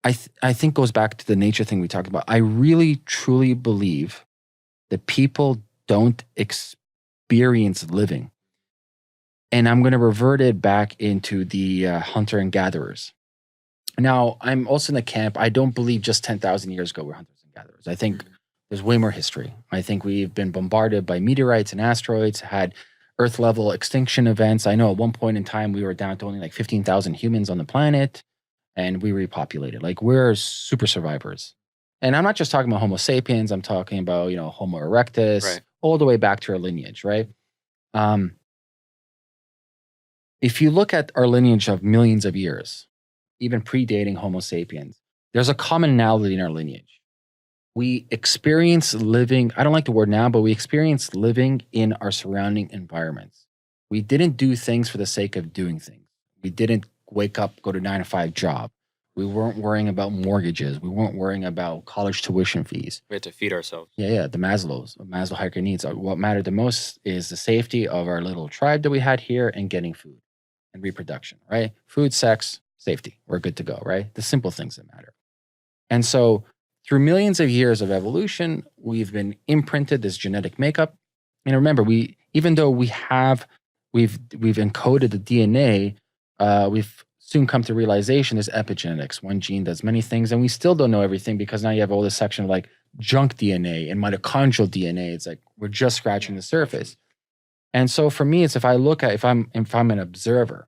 I think goes back to the nature thing we talked about. I really truly believe that people don't experience living. And I'm going to revert it back into the hunter and gatherers. Now, I'm also in the camp. I don't believe just 10,000 years ago we're hunters and gatherers. I think there's way more history. I think we've been bombarded by meteorites and asteroids, had Earth level extinction events. I know at one point in time we were down to only like 15,000 humans on the planet, and we repopulated. Like, we're super survivors. And I'm not just talking about Homo sapiens. I'm talking about, Homo erectus, all the way back to our lineage, right? If you look at our lineage of millions of years, even predating Homo sapiens, there's a commonality in our lineage. We experience living, I don't like the word now, but we experience living in our surrounding environments. We didn't do things for the sake of doing things. We didn't wake up, go to 9-to-5 job. We weren't worrying about mortgages. We weren't worrying about college tuition fees. We had to feed ourselves. Yeah, the Maslow hierarchy needs. What mattered the most is the safety of our little tribe that we had here and getting food and reproduction, right? Food, sex, safety. We're good to go, right? The simple things that matter. And so through millions of years of evolution, we've been imprinted this genetic makeup. And remember, even though we've encoded the DNA, we've soon come to realization there's epigenetics. One gene does many things, and we still don't know everything because now you have all this section of like junk DNA and mitochondrial DNA. It's like we're just scratching the surface. And so for me, it's if I'm an observer,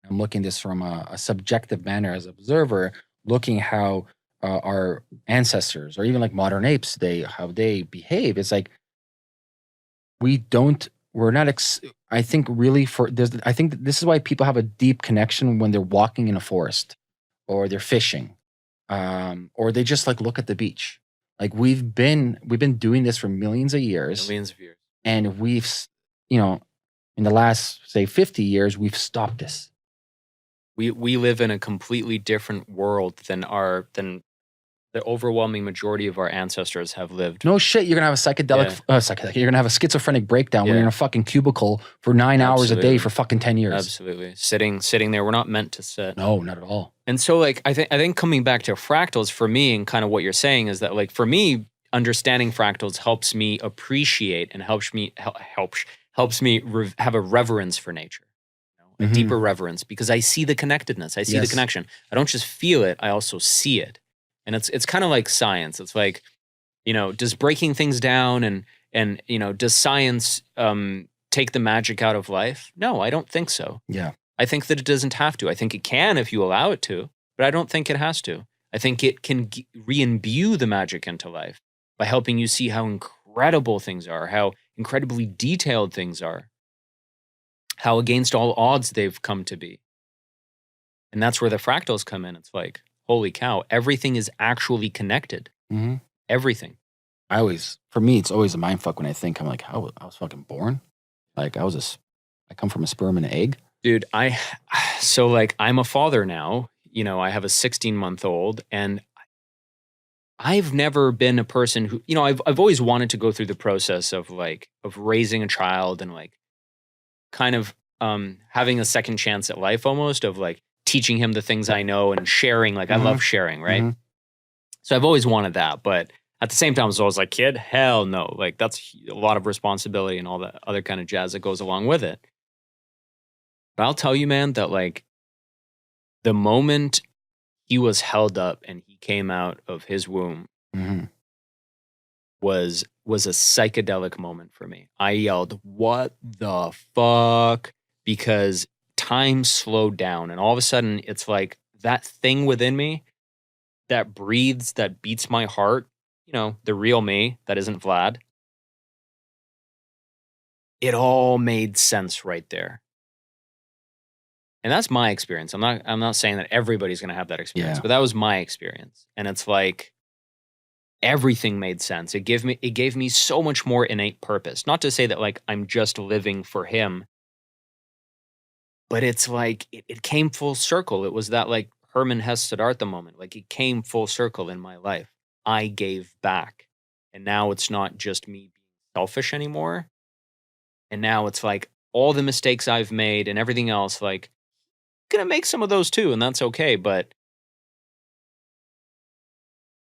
I'm looking this from a subjective manner as an observer, looking how our ancestors or even like modern apes, how they behave. It's like I think really I think this is why people have a deep connection when they're walking in a forest or they're fishing, or they just like look at the beach. Like we've been doing this for millions of years. And we've, in the last, say, 50 years, we've stopped this. We live in a completely different world than the overwhelming majority of our ancestors have lived. No shit, you're gonna have you're gonna have a schizophrenic breakdown when you're in a fucking cubicle for 9 hours a day for fucking 10 years. Absolutely, sitting there. We're not meant to sit. No, not at all. And so, like, I think coming back to fractals for me, and kind of what you're saying is that, like, for me, understanding fractals helps me appreciate and helps me have a reverence for nature. A deeper reverence, because I see the connectedness. I see the connection. I don't just feel it, I also see it. And it's kind of like science. It's like, does breaking things down and does science take the magic out of life? No, I don't think so. Yeah. I think that it doesn't have to. I think it can if you allow it to, but I don't think it has to. I think it can re-imbue the magic into life by helping you see how incredible things are, how incredibly detailed things are, how against all odds they've come to be. And that's where the fractals come in. It's like, holy cow, everything is actually connected. Mm-hmm. Everything. For me, it's always a mindfuck when I think, I'm like, I was fucking born. Like I come from a sperm and an egg. Dude, I'm a father now. I have a 16-month-old, and I've never been a person who, I've always wanted to go through the process of raising a child and like kind of having a second chance at life, almost, of like teaching him the things I know and sharing. Like I love sharing, right? Mm-hmm. So I've always wanted that, but at the same time, I was always like, kid, hell no. Like that's a lot of responsibility and all that other kind of jazz that goes along with it. But I'll tell you, man, that like the moment he was held up and he came out of his womb was a psychedelic moment for me. I yelled, what the fuck? Because time slowed down, and all of a sudden it's like that thing within me that breathes, that beats my heart, the real me that isn't Vlad. It all made sense right there. And that's my experience. I'm not saying that everybody's going to have that experience, but that was my experience. And it's like everything made sense. It gave me so much more innate purpose. Not to say that like I'm just living for him, but it's like it came full circle. It was that like Herman Hesse Siddhartha moment. Like it came full circle in my life. I gave back. And now it's not just me being selfish anymore. And now it's like all the mistakes I've made and everything else, like, gonna make some of those too, and that's okay. But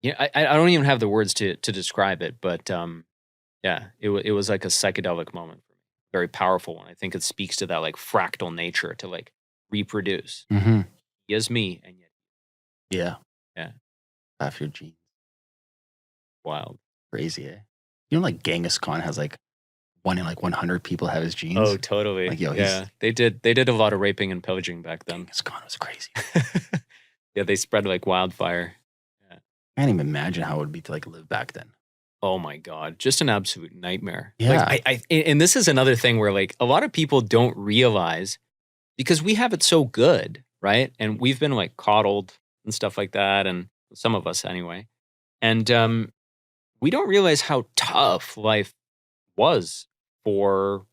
Yeah, I don't even have the words to describe it, but yeah, it was like a psychedelic moment for me, very powerful one. I think it speaks to that like fractal nature to like reproduce. Mm-hmm. He is me, and yet Yeah. yeah, Half your genes. wild. Crazy, eh? You know, like Genghis Khan has like 1 in like 100 people have his genes. Oh, totally. Like, yo, yeah, they did a lot of raping and pillaging back then. Genghis Khan was crazy. Yeah, they spread like wildfire. Yeah. I can't even imagine how it would be to like live back then. Oh my God, just an absolute nightmare. Yeah. Like and this is another thing where like a lot of people don't realize because we have it so good, right? And we've been like coddled and stuff like that, and some of us anyway. And we don't realize how tough life was for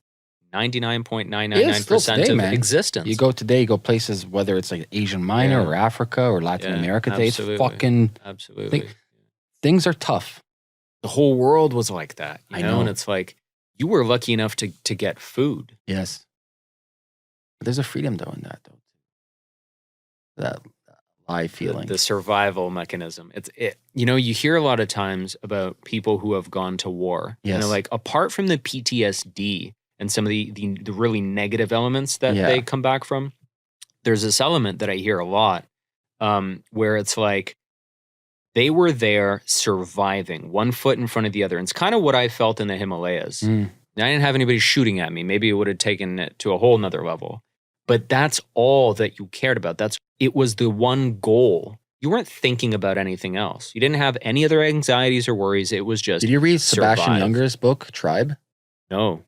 It is still 99.999% today, of man. existence. You go places, whether it's like Asian Minor Yeah. or Africa or Latin Yeah, America, today, it's absolutely. fucking Absolutely. things are tough. The whole world was like that, you I know? know. And it's like you were lucky enough to get food. Yes. But there's a freedom though in that though. That lie feeling. The survival mechanism. You know, you hear a lot of times about people who have gone to war. Yes. And they're like, apart from the PTSD and some of the really negative elements that Yeah. they come back from, there's this element that I hear a lot where it's like they were there surviving, one foot in front of the other. And it's kind of what I felt in the Himalayas. Mm. Now, I didn't have anybody shooting at me. Maybe it would have taken it to a whole nother level. But that's all that you cared about. It was the one goal. You weren't thinking about anything else. You didn't have any other anxieties or worries. It was just Did you read Sebastian survive. Junger's book, Tribe? No.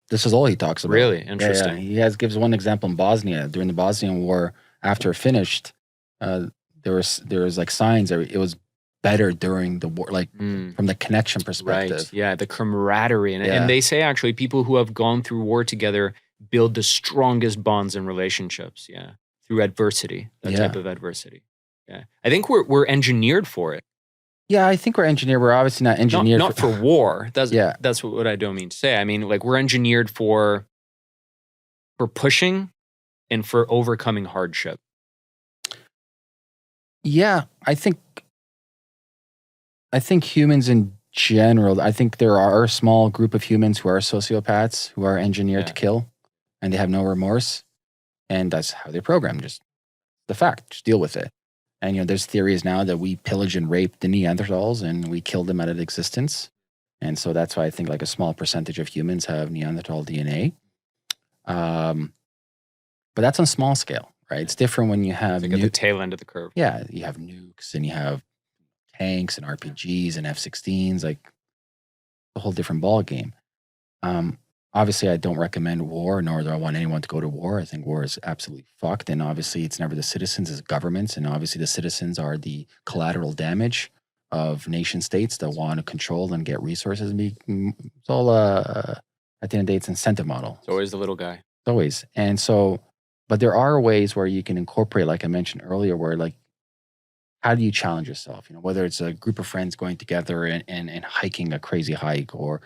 This is all he talks about. Really? Yeah, Interesting. yeah. He gives one example in Bosnia. During the Bosnian War, after it finished, there was like signs that it was better during the war, like from the connection perspective. Right. Yeah, the camaraderie. Yeah. And they say actually people who have gone through war together build the strongest bonds and relationships. Yeah. Through adversity, that type of adversity. Yeah. I think we're engineered for it. Yeah, I think we're engineered. We're obviously not engineered. Not for war. Yeah. That's what I don't mean to say. I mean, like we're engineered for pushing and for overcoming hardship. Yeah, I think humans in general, I think there are a small group of humans who are sociopaths, who are engineered to kill, and they have no remorse. And that's how they're programmed. Just the fact, just deal with it. And, you know, there's theories now that we pillaged and raped the Neanderthals and we killed them out of existence. And so that's why I think like a small percentage of humans have Neanderthal DNA. But that's on small scale, right? It's different when you have at the tail end of the curve. Yeah, you have nukes and you have tanks and RPGs and F-16s, like a whole different ball game. Obviously, I don't recommend war, nor do I want anyone to go to war. I think war is absolutely fucked. And obviously, it's never the citizens, it's governments. And obviously, the citizens are the collateral damage of nation states that want to control and get resources. And it's all, at the end of the day, it's an incentive model. It's always the little guy. It's always. And so, but there are ways where you can incorporate, like I mentioned earlier, where like, how do you challenge yourself? You know, whether it's a group of friends going together and hiking a crazy hike or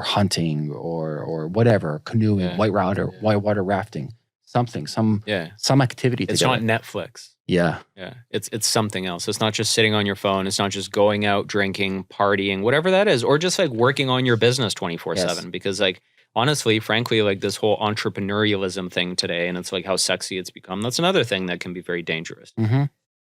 hunting or whatever, canoeing, whitewater rafting, some activity It's together. not Netflix. Yeah. Yeah. It's something else. It's not just sitting on your phone. It's not just going out, drinking, partying, whatever that is, or just like working on your business 24/7. Because like, honestly, frankly, like this whole entrepreneurialism thing today, and it's like how sexy it's become. That's another thing that can be very dangerous. Mm-hmm.